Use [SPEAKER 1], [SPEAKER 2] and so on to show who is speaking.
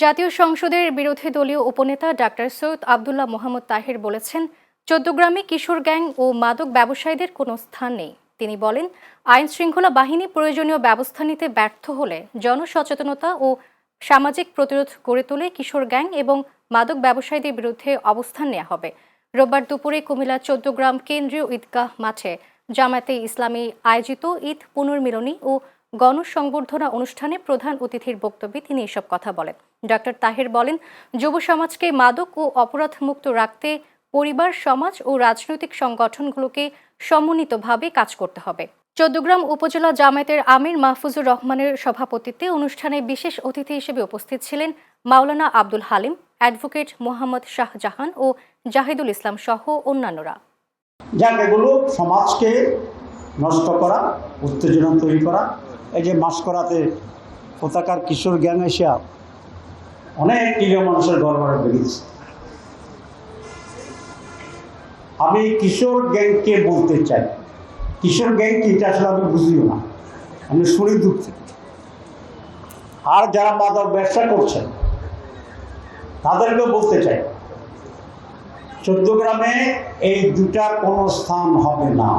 [SPEAKER 1] জাতীয় সংসদের বিরোধী দলীয় উপনেতা ডাক্তার সৈয়দ আব্দুল্লাহ মোহাম্মদ তাহের বলেছেন, চৌদ্দগ্রামে কিশোর গ্যাং ও মাদক ব্যবসায়ীদের কোনো স্থান নেই। তিনি বলেন, আইন শৃঙ্খলা বাহিনী প্রয়োজনীয় ব্যবস্থা নিতে ব্যর্থ হলে জনসচেতনতা ও সামাজিক প্রতিরোধ গড়ে তুলে কিশোর গ্যাং এবং মাদক ব্যবসায়ীদের বিরুদ্ধে অবস্থান নেওয়া হবে। রোববার দুপুরে কুমিল্লা চৌদ্দগ্রাম কেন্দ্রীয় ঈদগাহ মাঠে জামায়াতে ইসলামী আয়োজিত ঈদ পুনর্মিলনী ও গণসংবর্ধনা অনুষ্ঠানে প্রধান অতিথির বক্তব্যে তিনি এসব কথা বলেন। ডক্টর তাহের বলেন, যুব সমাজকে মাদক ও অপরাধ মুক্ত রাখতে পরিবার, সমাজ ও রাজনৈতিক সংগঠনগুলোকে সমন্বিতভাবে কাজ করতে হবে। চৌদ্দগ্রাম উপজেলা জামায়াতের আমির মাহফুজুর রহমানের সভাপতিত্বে অনুষ্ঠানে বিশেষ অতিথি হিসেবে উপস্থিত ছিলেন মাওলানা আব্দুল হালিম, অ্যাডভোকেট মোহাম্মদ শাহজাহান ও জাহিদুল ইসলাম সহ অন্যান্যরা।
[SPEAKER 2] এগুলো সমাজকে নষ্ট করা, উত্তেজনা তৈরি করা। এই যে মাসকরাতে পতাকার কিশোর গ্যাং এসে অনেক নিরীহ মানুষের গড়বড়ে বেরিয়েছে। আমি কিশোর গ্যাংকে বলতে চাই, কিশোর গ্যাং কি এটা আসলে আমি বুঝিও না, আমি শুনি দূর থেকে। আর যারা মাদক ব্যবসা করছেন তাদেরকেও বলতে চাই, চৌদ্দগ্রামে এই দুটার কোনো স্থান হবে না।